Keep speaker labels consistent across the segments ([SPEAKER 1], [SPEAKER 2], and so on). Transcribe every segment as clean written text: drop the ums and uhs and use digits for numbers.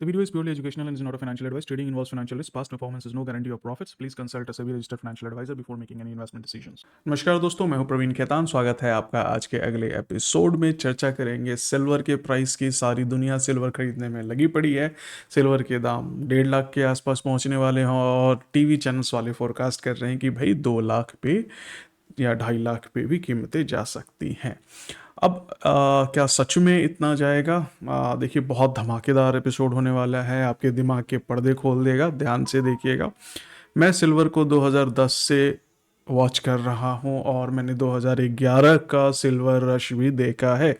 [SPEAKER 1] The video is purely educational and is not a financial advice. Trading involves financial risk. Past performance is no guarantee of profits. Please consult a SEBI registered financial advisor before making any investment decisions. नमस्कार दोस्तों, मैं हूं प्रवीण खेतान। स्वागत है आपका आज के अगले एपिसोड में। चर्चा करेंगे सिल्वर के प्राइस की। सारी दुनिया सिल्वर खरीदने में लगी पड़ी है। सिल्वर के दाम 1.5 लाख के आसपास पहुंचने वाले हैं और टीवी चैनल्स वाले फोरकास्ट कर रहे हैं कि भाई 2 लाख पे या 2.5 लाख पे भी कीमतें जा सकती हैं। अब क्या सच में इतना जाएगा? देखिए, बहुत धमाकेदार एपिसोड होने वाला है, आपके दिमाग के पर्दे खोल देगा। ध्यान से देखिएगा। मैं सिल्वर को 2010 से वॉच कर रहा हूं और मैंने 2011 का सिल्वर रश भी देखा है,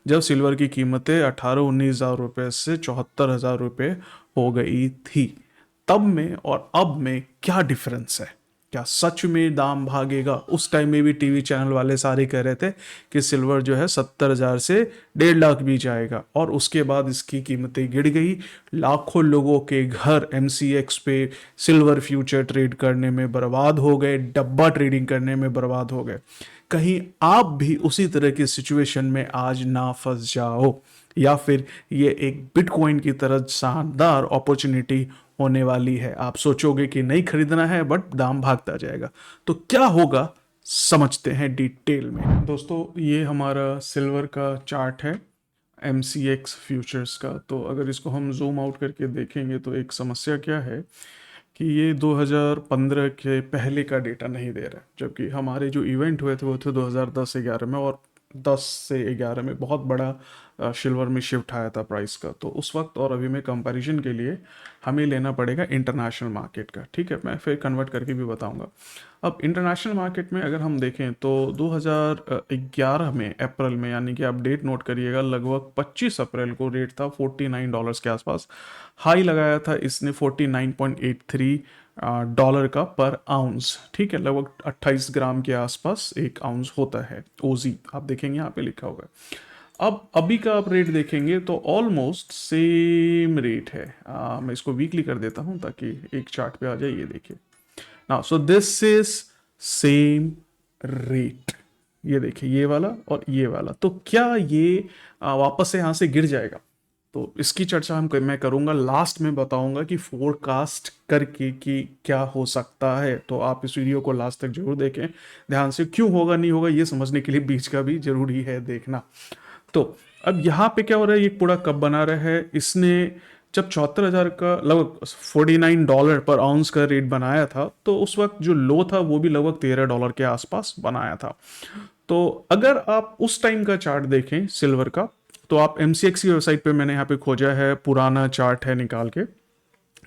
[SPEAKER 1] जब सिल्वर की कीमतें 18-19 हज़ार रुपये से 74 हज़ार रुपये हो गई थी। तब में और अब में क्या डिफरेंस है? क्या सच में दाम भागेगा? उस टाइम में भी टीवी चैनल वाले सारे कह रहे थे कि सिल्वर जो है 70 हज़ार से 1.5 लाख भी जाएगा, और उसके बाद इसकी कीमतें गिर गई। लाखों लोगों के घर MCX पे सिल्वर फ्यूचर ट्रेड करने में बर्बाद हो गए, डब्बा ट्रेडिंग करने में बर्बाद हो गए। कहीं आप भी उसी तरह की सिचुएशन में आज ना फंस जाओ, या फिर ये एक बिटकॉइन की तरह शानदार अपॉर्चुनिटी होने वाली है। आप सोचोगे कि नहीं खरीदना है, बट दाम भागता जाएगा। तो क्या होगा, समझते हैं डिटेल में। दोस्तों, ये हमारा सिल्वर का चार्ट है, MCX फ्यूचर्स का। तो अगर इसको हम जूम आउट करके देखेंगे तो एक समस्या क्या है कि ये 2015 के पहले का डेटा नहीं दे रहा है, जबकि हमारे जो इवेंट हुए थे वो थे 2010-11 में, और 10 से 11 में बहुत बड़ा सिल्वर में शिफ्ट आया था प्राइस का। तो उस वक्त और अभी में कंपैरिजन के लिए हमें लेना पड़ेगा इंटरनेशनल मार्केट का। ठीक है, मैं फिर कन्वर्ट करके भी बताऊंगा। अब इंटरनेशनल मार्केट में अगर हम देखें तो 2011 में अप्रैल में, यानी कि आप डेट नोट करिएगा, लगभग 25 अप्रैल को रेट था $49 के आसपास। हाई लगाया था इसने 49.83 डॉलर का पर आउंस। ठीक है, लगभग 28 ग्राम के आसपास एक आउंस होता है ओजी। आप देखेंगे यहाँ पे लिखा होगा। अब अभी का आप रेट देखेंगे तो ऑलमोस्ट सेम रेट है। मैं इसको वीकली कर देता हूँ ताकि एक चार्ट पे आ जाए। ये देखिए ना, so this is same rate. ये देखिए, ये वाला और ये वाला। तो क्या ये वापस से यहाँ से गिर जाएगा? तो इसकी चर्चा मैं करूंगा। लास्ट में बताऊंगा कि फोरकास्ट करके कि क्या हो सकता है। तो आप इस वीडियो को लास्ट तक जरूर देखें ध्यान से। क्यों होगा नहीं होगा ये समझने के लिए बीच का भी जरूरी है देखना। तो अब यहाँ पे क्या हो रहा है, ये पूरा कब बना रहा है इसने? जब 74 हज़ार का लगभग $49 पर आउंस का रेट बनाया था, तो उस वक्त जो लो था वो भी लगभग $13 के आसपास बनाया था। तो अगर आप उस टाइम का चार्ट देखें सिल्वर का, तो आप MCX की वेबसाइट पे, मैंने यहाँ पे खोजा है, पुराना चार्ट है निकाल के।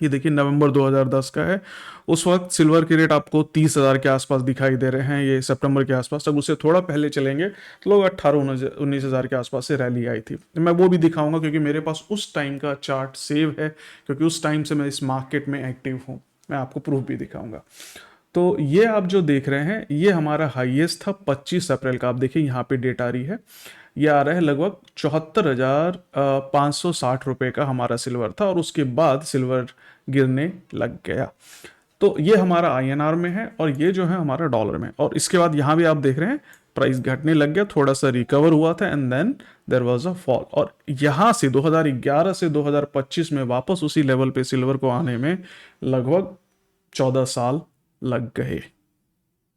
[SPEAKER 1] ये देखिए, नवंबर 2010 का है। उस वक्त सिल्वर के रेट आपको 30 हज़ार के आसपास दिखाई दे रहे हैं, ये सितंबर के आसपास। अब उससे थोड़ा पहले चलेंगे तो लोग 18-19 हज़ार के आसपास से रैली आई थी। मैं वो भी दिखाऊंगा क्योंकि मेरे पास उस टाइम का चार्ट सेव है, क्योंकि उस टाइम से मैं इस मार्केट में एक्टिव हूँ। मैं आपको प्रूफ भी दिखाऊंगा। तो ये आप जो देख रहे हैं, ये हमारा हाईएस्ट था 25 अप्रैल का। आप देखिए यहाँ पे डेट आ रही है, ये आ रहा है लगभग 74,560 रुपये का हमारा सिल्वर था, और उसके बाद सिल्वर गिरने लग गया। तो ये हमारा INR में है, और ये जो है हमारा डॉलर में। और इसके बाद यहाँ भी आप देख रहे हैं प्राइस घटने लग गया, थोड़ा सा रिकवर हुआ था, and then there was a fall. और यहाँ से 2011 से 2025 में वापस उसी लेवल पे सिल्वर को आने में लगभग 14 साल लग गए,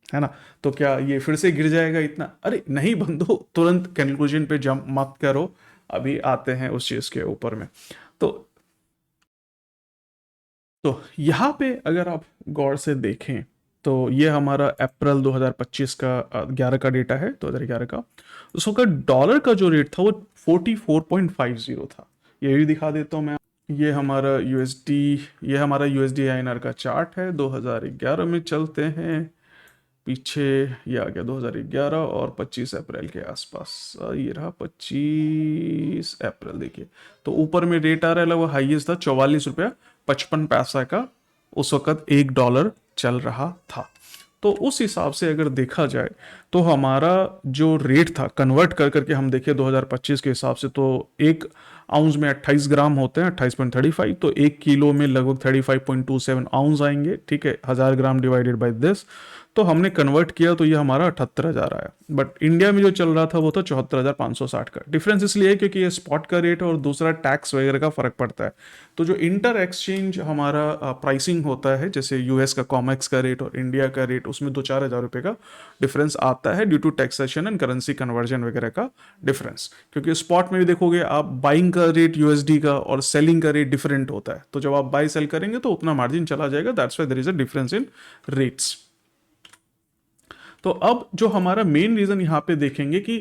[SPEAKER 1] है ना? तो क्या ये फिर से गिर जाएगा इतना? अरे नहीं बंधु, तुरंत कंक्लूजन पे जंप मत करो। अभी आते हैं उस चीज के ऊपर में। तो यहाँ पे अगर आप गौर से देखें तो ये हमारा अप्रैल 2025 का 11 का डेटा है, 2011 का। उस वक्त डॉलर का जो रेट था वो 44.50 था। ये भी दिखा देता हूँ मैं। ये हमारा USD, ये हमारा USD INR का चार्ट है। 2011 में चलते हैं पीछे, ये आ गया 2011 और 25 अप्रैल के आसपास। ये रहा 25 अप्रैल। देखिए, तो ऊपर में रेट आ रहा है, लगभग हाईएस्ट था 44 रुपया 55 पैसा का उस वक्त $1 चल रहा था। तो उस हिसाब से अगर देखा जाए तो हमारा जो रेट था, कन्वर्ट कर करके हम देखें 2025 के हिसाब से, तो एक आउंस में 28 ग्राम होते हैं, 28.35। तो 1 किलो में लगभग 35.27 आउंस आएंगे। ठीक है, 1000 ग्राम डिवाइडेड बाय दिस, तो हमने कन्वर्ट किया तो ये हमारा 78,000 आया, बट इंडिया में जो चल रहा था वो था 74,560 का। डिफरेंस इसलिए है क्योंकि ये स्पॉट का रेट और दूसरा टैक्स वगैरह का फर्क पड़ता है। तो जो इंटर एक्सचेंज हमारा प्राइसिंग होता है, जैसे यूएस का कॉमेक्स का रेट और इंडिया का रेट, उसमें 2-4 हज़ार रुपये का डिफरेंस आता है due to taxation and currency conversion वगैरह का डिफरेंस। क्योंकि स्पॉट में भी देखोगे आप, बाइंग का रेट यूएसडी का और सेलिंग का रेट डिफरेंट होता है, तो जब आप बाई सेल करेंगे तो उतना मार्जिन चला जाएगा, that's why there is a difference in rates. तो अब जो हमारा मेन रीजन यहाँ पे देखेंगे कि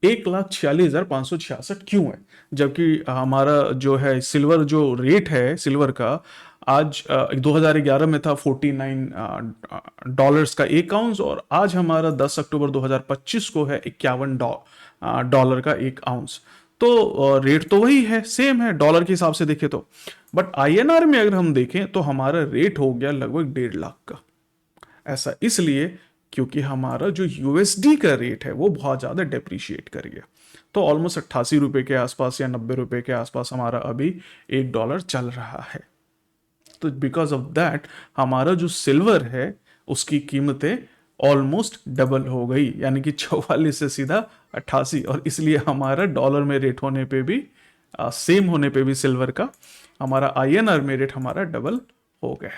[SPEAKER 1] 1,46,566 क्यों है, जबकि हमारा जो है सिल्वर जो रेट है सिल्वर का, आज 2011 में था 49 डॉलर्स का एक आउंस, और आज हमारा 10 अक्टूबर 2025 को है 51 डॉलर का एक आउंस। तो रेट तो वही है, सेम है डॉलर के हिसाब से देखें तो, बट आईएनआर में अगर हम देखें तो हमारा रेट हो गया लगभग 1.5 लाख का। ऐसा इसलिए क्योंकि हमारा जो यूएसडी का रेट है वो बहुत ज़्यादा डेप्रिशिएट कर गया। तो ऑलमोस्ट 88 रुपये के आसपास या 90 रुपये के आसपास हमारा अभी $1 चल रहा है। तो बिकॉज ऑफ दैट हमारा जो सिल्वर है उसकी कीमतें ऑलमोस्ट डबल हो गई, यानी कि 44 से सीधा 88, और इसलिए हमारा डॉलर में रेट होने पे भी सेम होने पे भी सिल्वर का हमारा आईएनआर में रेट हमारा डबल हो गया।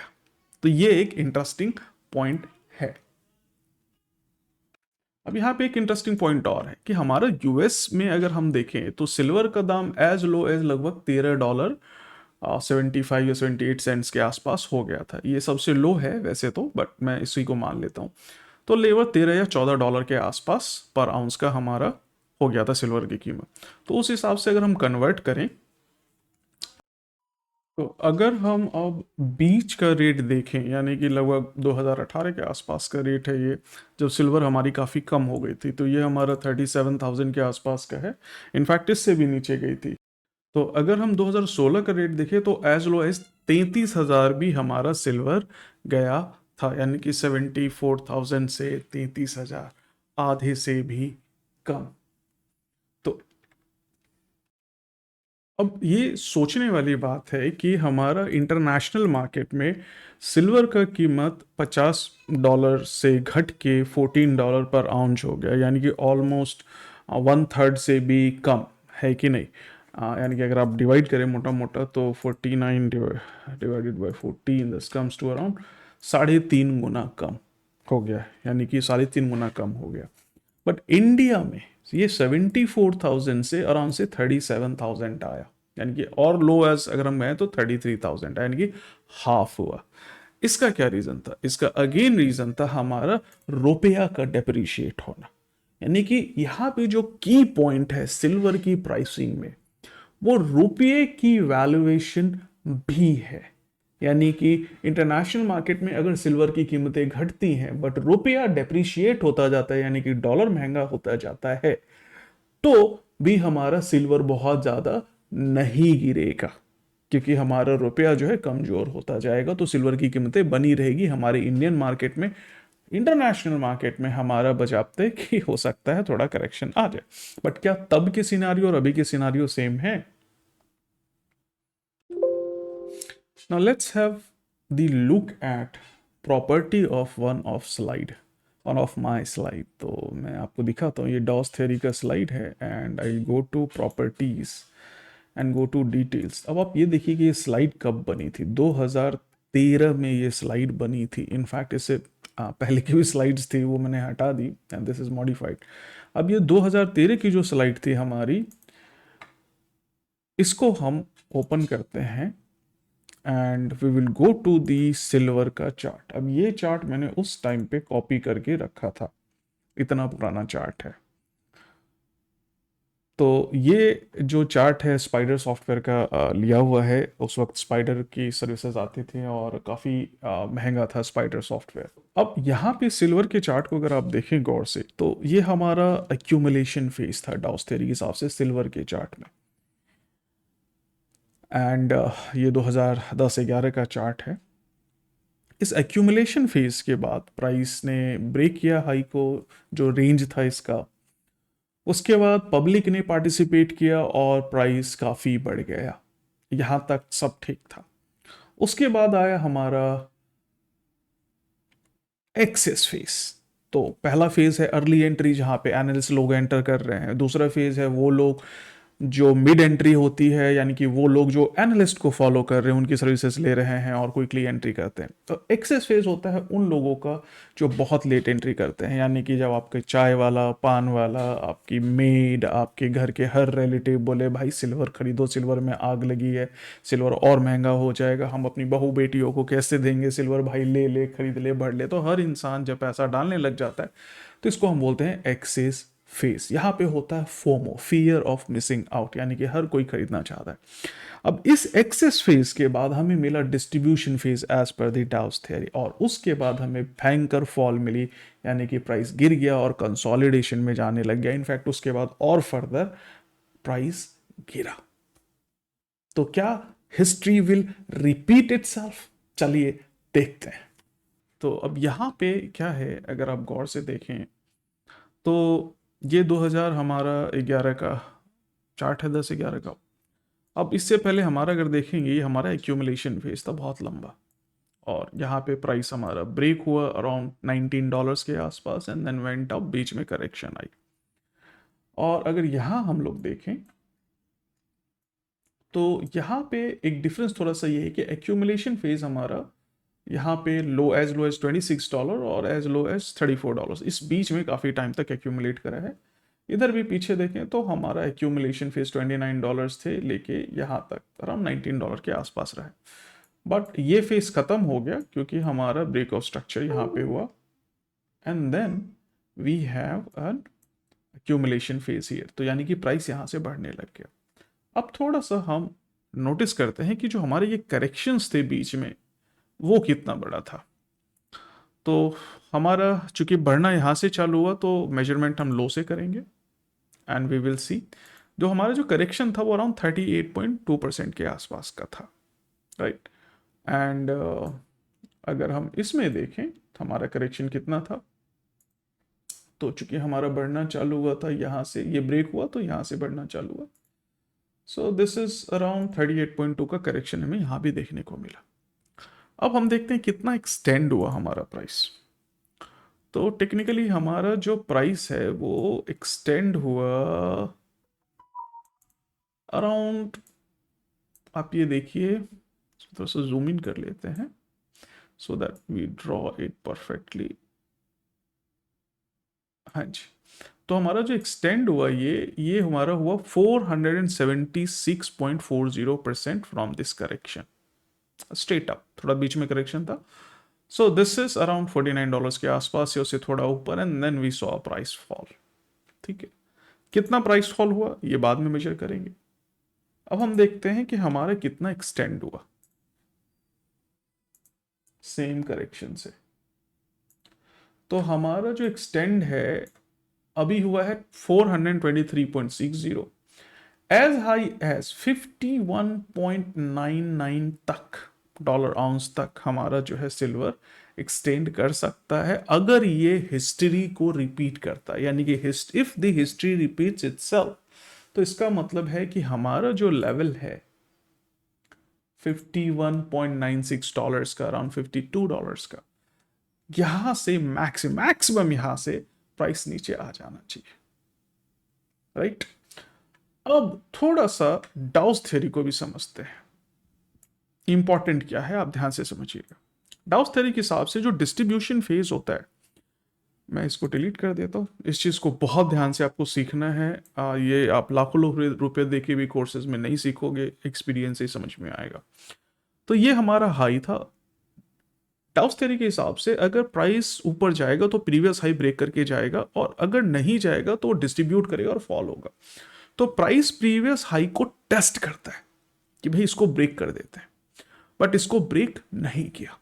[SPEAKER 1] तो ये एक इंटरेस्टिंग पॉइंट है। अब यहाँ पे एक इंटरेस्टिंग पॉइंट और है कि हमारा यूएस में अगर हम देखें तो सिल्वर का दाम एज लो एज लगभग $13 75 या 78 सेंट्स के आसपास हो गया था। ये सबसे लो है वैसे तो, बट मैं इसी को मान लेता हूँ। तो लेवर 13 या $14 के आसपास पर आउंस का हमारा हो गया था सिल्वर की कीमत। तो उस हिसाब से अगर हम कन्वर्ट करें तो अगर हम अब बीच का रेट देखें, यानी कि लगभग 2018 के आसपास का रेट है ये, जब सिल्वर हमारी काफ़ी कम हो गई थी, तो ये हमारा 37,000 के आसपास का है, इनफैक्ट इससे भी नीचे गई थी। तो अगर हम 2016 का रेट देखें तो एज लो एज 33,000 भी हमारा सिल्वर गया था, यानी कि 74,000 से 33,000, आधे से भी कम। तो अब ये सोचने वाली बात है कि हमारा इंटरनेशनल मार्केट में सिल्वर का कीमत $50 से घट के $14 पर आउंस हो गया, यानी कि ऑलमोस्ट 1/3 से भी कम है कि नहीं। यानी कि अगर आप डिवाइड करें मोटा मोटा तो 49 divided by 14 this comes to around 3.5 गुना कम हो गया, यानी कि 3.5 गुना कम हो गया। बट इंडिया में ये 74,000 से अराउंड से 37,000 आया, यानी कि और लो एज अगर हम गए तो 33,000, यानी कि हाफ हुआ। इसका क्या रीजन था? इसका अगेन रीजन था हमारा रुपया का डेप्रिशिएट होना, यानी कि यहाँ पे जो की पॉइंट है सिल्वर की प्राइसिंग में, वो रुपये की वैल्यूएशन भी है। यानी कि इंटरनेशनल मार्केट में अगर सिल्वर की कीमतें घटती हैं बट रुपया डेप्रिशिएट होता जाता है, यानी कि डॉलर महंगा होता जाता है, तो भी हमारा सिल्वर बहुत ज्यादा नहीं गिरेगा, क्योंकि हमारा रुपया जो है कमजोर होता जाएगा। तो सिल्वर की कीमतें बनी रहेगी हमारे इंडियन मार्केट में। इंटरनेशनल मार्केट में हमारा बजाते कि हो सकता है थोड़ा करेक्शन आ जाए, बट क्या तब के सिनारियो और अभी के सिनारियो सेम है? Now let's have the look at property of one of my slide। तो मैं आपको दिखाता हूँ, ये डॉस थ्योरी का स्लाइड है, and I go to properties and go to details. अब आप ये देखिए कि ये स्लाइड कब बनी थी। 2013 में ये स्लाइड बनी थी। इनफैक्ट इससे पहले की भी स्लाइड्स थी वो मैंने हटा दी, एंड दिस इज मॉडिफाइड। अब ये 2013 की जो स्लाइड थी हमारी, इसको हम ओपन करते हैं and we will go to the silver का चार्ट। अब ये चार्ट मैंने उस टाइम पे कॉपी करके रखा था, इतना पुराना चार्ट है। तो ये जो चार्ट है स्पाइडर सॉफ्टवेयर का लिया हुआ है। उस वक्त स्पाइडर की सर्विसेज आती थी और काफ़ी महंगा था स्पाइडर सॉफ्टवेयर। अब यहाँ पे सिल्वर के चार्ट को अगर आप देखें गौर से, तो ये हमारा एक्यूमुलेशन फेज था डॉस थ्योरी के हिसाब से सिल्वर के चार्ट में, एंड ये 2010-11 का चार्ट है। इस एक्यूमुलेशन फेज के बाद प्राइस ने ब्रेक किया हाई को, जो रेंज था इसका। उसके बाद पब्लिक ने पार्टिसिपेट किया और प्राइस काफ़ी बढ़ गया, यहाँ तक सब ठीक था। उसके बाद आया हमारा एक्सेस फेज। तो पहला फेज है अर्ली एंट्री, जहां पे एनालिस्ट लोग एंटर कर रहे हैं। दूसरा फेज है वो लोग जो मिड एंट्री होती है, यानी कि वो लोग जो एनालिस्ट को फॉलो कर रहे हैं, उनकी सर्विसेज ले रहे हैं और क्विकली एंट्री करते हैं। तो एक्सेस फेज होता है उन लोगों का जो बहुत लेट एंट्री करते हैं, यानी कि जब आपके चाय वाला, पान वाला, आपकी मेड, आपके घर के हर रिलेटिव बोले भाई सिल्वर खरीदो, सिल्वर में आग लगी है, सिल्वर और महंगा हो जाएगा, हम अपनी बहू बेटियों को कैसे देंगे सिल्वर, भाई ले ले, खरीद ले, भर ले। तो हर इंसान जब पैसा डालने लग जाता है तो इसको हम बोलते हैं एक्सेस फेस। यहाँ पे होता है FOMO, fear of missing out, यानी कि हर कोई खरीदना चाहता है। अब इस एक्सेस फेज के बाद हमें मिला distribution phase as per the Dow's theory, और उसके बाद हमें भयंकर फॉल मिली, यानी कि प्राइस गिर गया और कंसोलिडेशन में जाने लग गया। इनफैक्ट उसके बाद और फर्दर प्राइस गिरा। तो क्या हिस्ट्री विल रिपीट इटसेल्फ? चलिए देखते हैं। तो अब यहाँ पे क्या है, अगर आप गौर से देखें तो ये 2000 हमारा 11 का चार्ट है, 10-11 का। अब इससे पहले हमारा अगर देखेंगे, ये हमारा एक्यूमुलेशन फेज था बहुत लंबा, और यहाँ पे प्राइस हमारा ब्रेक हुआ अराउंड $19 के आसपास, एंड देन वेंट अप, बीच में करेक्शन आई। और अगर यहाँ हम लोग देखें तो यहाँ पे एक डिफरेंस थोड़ा सा ये है कि एक्यूमुलेशन फेज हमारा यहाँ पे लो एज $26 और एज लो एज $34, इस बीच में काफ़ी टाइम तक एक्यूमुलेट करा है। इधर भी पीछे देखें तो हमारा एक्यूमुलेशन फेज $29 थे लेके यहाँ तक अराउंड $19 के आसपास रहा है। बट ये फेज खत्म हो गया क्योंकि हमारा ब्रेक ऑफ स्ट्रक्चर यहाँ पे हुआ, and then we have an accumulation phase here. तो यानी कि प्राइस यहाँ से बढ़ने लग गया। अब थोड़ा सा हम नोटिस करते हैं कि जो हमारे ये करेक्शंस थे बीच में, वो कितना बड़ा था। तो हमारा चूंकि बढ़ना यहाँ से चालू हुआ तो मेजरमेंट हम लो से करेंगे, एंड वी विल सी जो हमारा जो करेक्शन था वो अराउंड 38.2% के आसपास का था, राइट। एंड अगर हम इसमें देखें तो हमारा करेक्शन कितना था, तो चूंकि हमारा बढ़ना चालू हुआ था यहाँ से, ये ब्रेक हुआ तो यहाँ से बढ़ना चालू हुआ। सो दिस इज अराउंड 38.2 का करेक्शन हमें यहाँ भी देखने को मिला। अब हम देखते हैं कितना एक्सटेंड हुआ हमारा प्राइस। तो टेक्निकली हमारा जो प्राइस है वो एक्सटेंड हुआ अराउंड, आप ये देखिए, थोड़ा सा जूम इन कर लेते हैं so that we draw it perfectly. हाँ जी। तो हमारा जो एक्सटेंड हुआ ये हमारा हुआ 476.40% from this correction, straight up, थोड़ा बीच में करेक्शन था। सो दिस इज अराउंड $49 के आसपास या उससे थोड़ा ऊपर, and then we saw price fall. ठीक है, कितना प्राइस फॉल हुआ ये बाद में मेजर करेंगे। अब हम देखते हैं कि हमारा कितना एक्सटेंड हुआ सेम करेक्शन से। तो हमारा जो एक्सटेंड है अभी हुआ है 423.60, एज हाई एज 51.99 तक डॉलर आउंस तक हमारा जो है सिल्वर एक्सटेंड कर सकता है, अगर ये हिस्ट्री को रिपीट करता है। यानी कि if the history repeats itself, तो इसका मतलब है कि हमारा जो लेवल है $51.96 का, अराउंड $52 का, यहां से मैक्सिमम यहां से प्राइस नीचे आ जाना चाहिए, राइट। अब थोड़ा सा डाउस थ्योरी को भी समझते हैं। इंपॉर्टेंट क्या है आप ध्यान से समझिएगा। डाउस थ्योरी के हिसाब से जो डिस्ट्रीब्यूशन फेज होता है, मैं इसको डिलीट कर देता हूँ, इस चीज़ को बहुत ध्यान से आपको सीखना है। ये आप लाखों रुपए दे के भी कोर्सेज में नहीं सीखोगे, एक्सपीरियंस से ही समझ में आएगा। तो ये हमारा हाई था। डाउस थ्योरी के हिसाब से अगर प्राइस ऊपर जाएगा तो प्रीवियस हाई ब्रेक करके जाएगा, और अगर नहीं जाएगा तो डिस्ट्रीब्यूट करेगा और फॉल होगा। तो प्राइस प्रीवियस हाई को टेस्ट करता है कि भाई इसको ब्रेक कर देते हैं, बट इसको ब्रेक नहीं किया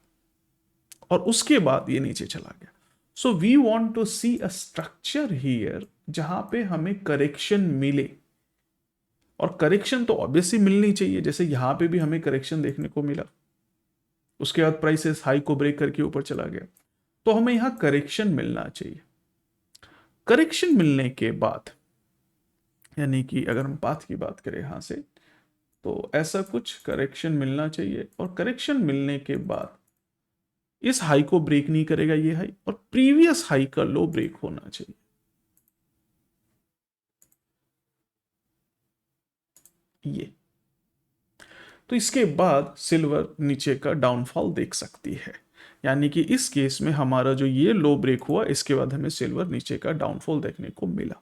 [SPEAKER 1] और उसके बाद ये नीचे चला गया। So we want to see a structure here जहां पे हमें करेक्शन मिले, और करेक्शन तो ऑब्वियसली मिलनी चाहिए, जैसे यहां पे भी हमें करेक्शन देखने को मिला, उसके बाद प्राइसेस हाई को ब्रेक करके ऊपर चला गया, तो हमें यहां करेक्शन मिलना चाहिए। करेक्शन मिलने के बाद, यानी कि अगर हम पाथ की बात करें यहां से, तो ऐसा कुछ करेक्शन मिलना चाहिए, और करेक्शन मिलने के बाद इस हाई को ब्रेक नहीं करेगा ये हाई, और प्रीवियस हाई का लो ब्रेक होना चाहिए, ये। तो इसके बाद सिल्वर नीचे का डाउनफॉल देख सकती है, यानी कि इस केस में हमारा जो ये लो ब्रेक हुआ, इसके बाद हमें सिल्वर नीचे का डाउनफॉल देखने को मिला।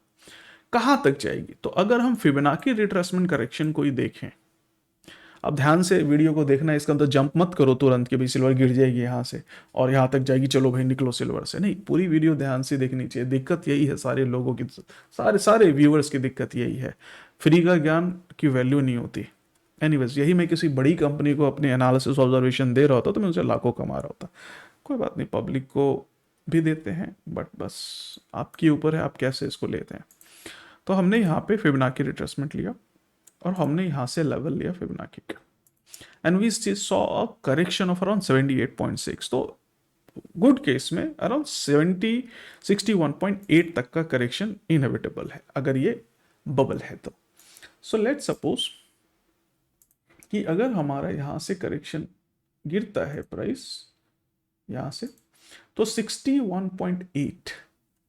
[SPEAKER 1] कहां तक जाएगी? तो अगर हम फिबोनाची रिट्रेसमेंट करेक्शन को ही देखें, अब ध्यान से वीडियो को देखना है, इसका तो जंप मत करो तुरंत कि भाई सिल्वर गिर जाएगी यहाँ से और यहाँ तक जाएगी, चलो भाई निकलो सिल्वर से, नहीं, पूरी वीडियो ध्यान से देखनी चाहिए। दिक्कत यही है सारे लोगों की, सारे सारे व्यूअर्स की दिक्कत यही है, फ्री का ज्ञान की वैल्यू नहीं होती। एनीवेज, यही मैं किसी बड़ी कंपनी को अपनी एनालिसिस ऑब्जर्वेशन दे रहा होता तो मैं उनसे लाखों कमा रहा होता। कोई बात नहीं, पब्लिक को भी देते हैं, बट बस आपके ऊपर है आप कैसे इसको लेते हैं। तो हमने यहाँ पे फिबोनाची रिट्रेसमेंट लिया और हमने यहाँ से लेवल लिया फिबोनाची का, and we saw a correction of around 78.6। तो गुड केस में अराउंड 61.8 तक का करेक्शन इनएविटेबल है अगर ये बबल है तो। सो लेट सपोज कि अगर हमारा यहां से करेक्शन गिरता है प्राइस यहां से, तो 61.8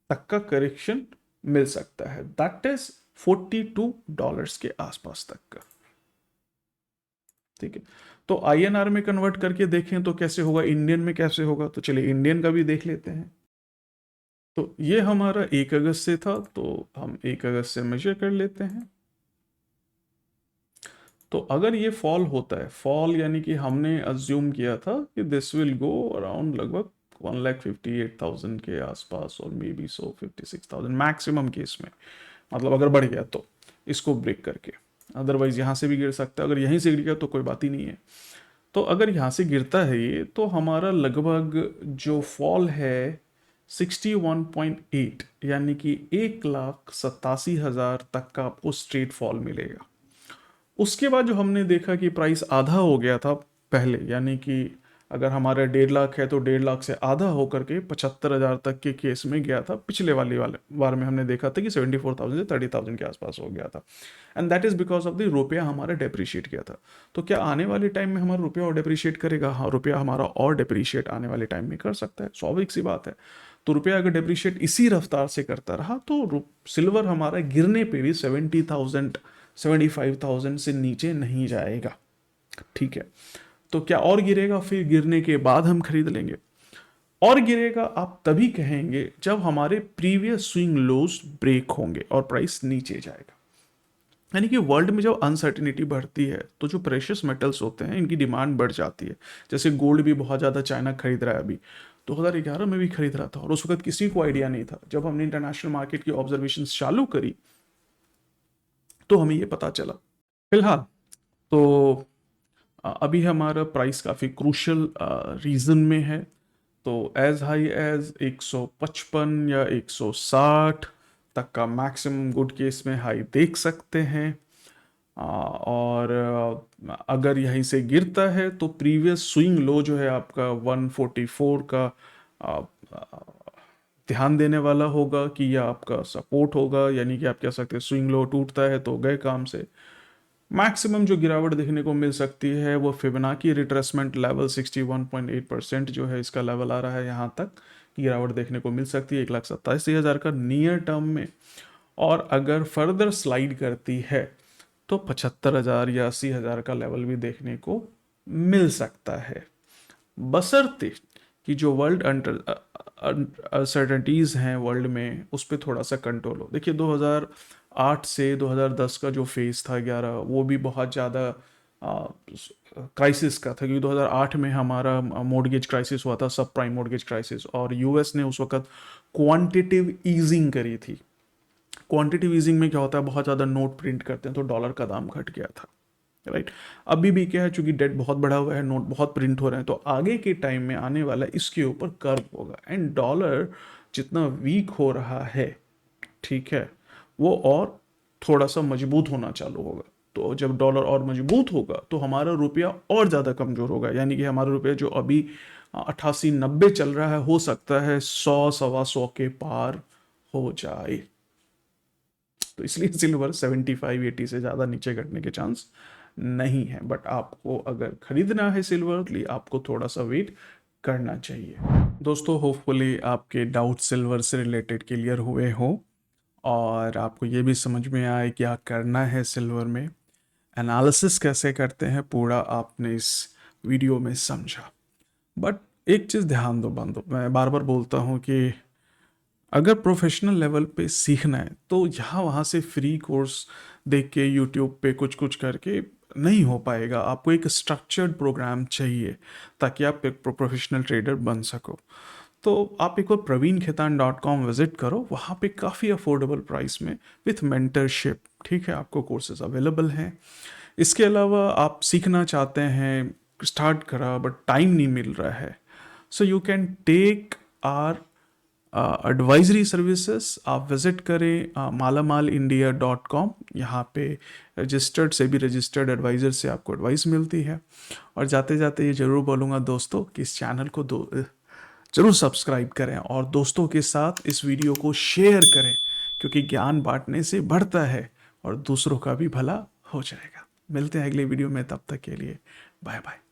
[SPEAKER 1] तक का करेक्शन मिल सकता है, दैट इज $42 के आसपास तक का। ठीक है, तो आईएनआर में कन्वर्ट करके देखें तो कैसे होगा, इंडियन में कैसे होगा, तो चलिए इंडियन का भी देख लेते हैं। तो ये हमारा 1 अगस्त से था, तो हम 1 अगस्त से मेजर कर लेते हैं। तो अगर ये फॉल होता है, फॉल यानी कि हमने अज्यूम किया था कि दिस विल गो अराउंड लगभग 1,58,000 के आसपास, और मे बी 56,000 मैक्सिमम केस में, मतलब अगर बढ़ गया तो इसको ब्रेक करके, अदरवाइज यहाँ से भी गिर सकता है। अगर यहीं से गिर गया तो कोई बात ही नहीं है। तो अगर यहाँ से गिरता है ये, तो हमारा लगभग जो फॉल है 61.8, यानी कि 1,87,000 तक का आपको स्ट्रेट फॉल मिलेगा। उसके बाद जो हमने देखा कि प्राइस आधा हो गया था पहले, यानी कि अगर हमारा 1.5 लाख है तो 1.5 लाख से आधा होकर के 75,000 तक के केस में गया था। पिछले वाले बार में हमने देखा था कि 74,000 से 30,000 के आसपास हो गया था, and that is because of the रुपया हमारा डेप्रिशिएट किया था। तो क्या आने वाले टाइम में हमारा रुपया और डेप्रिशिएट करेगा? हाँ, रुपया हमारा और डेप्रिशिएट आने वाले टाइम में कर सकता है, स्वाभाविक सी बात है। तो रुपया अगर डेप्रिशिएट इसी रफ्तार से करता रहा तो सिल्वर हमारा गिरने पे भी 70,000 75,000 से नीचे नहीं जाएगा। ठीक है, तो क्या और गिरेगा? फिर गिरने के बाद हम खरीद लेंगे। और गिरेगा आप तभी कहेंगे जब हमारे प्रीवियस स्विंग लोज ब्रेक होंगे और प्राइस नीचे जाएगा। यानी कि वर्ल्ड में जब अनसर्टिनिटी बढ़ती है तो जो प्रेशियस मेटल्स होते हैं इनकी डिमांड बढ़ जाती है। जैसे गोल्ड भी बहुत ज़्यादा चाइना खरीद रहा है, अभी 2011 में भी खरीद रहा था, और उस वक्त किसी को आइडिया नहीं था। जब हमने इंटरनेशनल मार्केट की ऑब्जर्वेशन चालू करी तो हमें ये पता चला। फिलहाल तो अभी हमारा प्राइस काफ़ी क्रूशल रीजन में है, तो एज हाई एज 155 या 160 तक का मैक्सिमम गुड केस में हाई देख सकते हैं। और अगर यहीं से गिरता है तो प्रीवियस स्विंग लो जो है आपका 144 का आ, ध्यान देने वाला होगा कि यह आपका सपोर्ट होगा, यानी कि आप कह सकते हैं स्विंग लो टूटता है तो गए काम से। मैक्सिमम जो गिरावट देखने को मिल सकती है वो फिबोनाची रिट्रेसमेंट लेवल 61.8% जो है इसका लेवल आ रहा है, यहाँ तक गिरावट देखने को मिल सकती है 1,87,000 का नियर टर्म में। और अगर फर्दर स्लाइड करती है तो 75,000 या 80,000 का लेवल भी देखने को मिल सकता है, बशर्ते कि जो वर्ल्ड अनसर्टनिटीज़ हैं वर्ल्ड में उस पर थोड़ा सा कंट्रोल हो। देखिए 2008 से 2010 का जो फेज़ था 11, वो भी बहुत ज़्यादा क्राइसिस का था, क्योंकि 2008 में हमारा मॉर्गेज क्राइसिस हुआ था, सब प्राइम मॉर्गेज क्राइसिस, और यूएस ने उस वक्त क्वांटिटिव ईजिंग करी थी। क्वांटिटिव ईजिंग में क्या होता है, बहुत ज़्यादा नोट प्रिंट करते हैं तो डॉलर का दाम घट गया था, राइट। अभी भी क्या है, चूंकि डेट बहुत बढ़ा हुआ है, नोट बहुत प्रिंट हो रहे हैं, तो आगे के टाइम में आने वाला इसके ऊपर कर्व होगा, एंड डॉलर जितना वीक हो रहा है, ठीक है, वो और थोड़ा सा मजबूत होना चालू होगा। तो जब डॉलर और मजबूत होगा तो हमारा रुपया और ज़्यादा कमज़ोर होगा, यानी कि हमारा रुपया जो अभी 88-90 चल रहा है, हो सकता है 100-125 के पार हो जाए। तो इसलिए सिल्वर 75-80 से ज़्यादा नीचे घटने के चांस नहीं है। बट आपको अगर खरीदना है सिल्वर, आपको थोड़ा सा वेट करना चाहिए। दोस्तों, होपफुली आपके डाउट सिल्वर से रिलेटेड क्लियर हुए हो और आपको ये भी समझ में आए क्या करना है सिल्वर में, एनालिसिस कैसे करते हैं, पूरा आपने इस वीडियो में समझा। बट एक चीज़ ध्यान दो बंधु, मैं बार बार बोलता हूँ कि अगर प्रोफेशनल लेवल पे सीखना है तो यहाँ वहाँ से फ्री कोर्स देख के यूट्यूब पे कुछ कुछ करके नहीं हो पाएगा। आपको एक स्ट्रक्चर्ड प्रोग्राम चाहिए ताकि आप एक प्रोफेशनल ट्रेडर बन सको। तो आप एक बार praveenkhetan.com विजिट करो, वहाँ पे काफ़ी अफोर्डेबल प्राइस में विथ मेंटरशिप, ठीक है, आपको कोर्सेज अवेलेबल हैं। इसके अलावा आप सीखना चाहते हैं, स्टार्ट करा बट टाइम नहीं मिल रहा है, so you can take our advisory services. आप विजिट करें malamalindia.com, यहाँ पे रजिस्टर्ड से भी रजिस्टर्ड एडवाइज़र से आपको एडवाइस मिलती है। और जाते जाते ये ज़रूर बोलूँगा दोस्तों कि इस चैनल को ज़रूर सब्सक्राइब करें और दोस्तों के साथ इस वीडियो को शेयर करें, क्योंकि ज्ञान बांटने से बढ़ता है और दूसरों का भी भला हो जाएगा। मिलते हैं अगले वीडियो में, तब तक के लिए बाय बाय।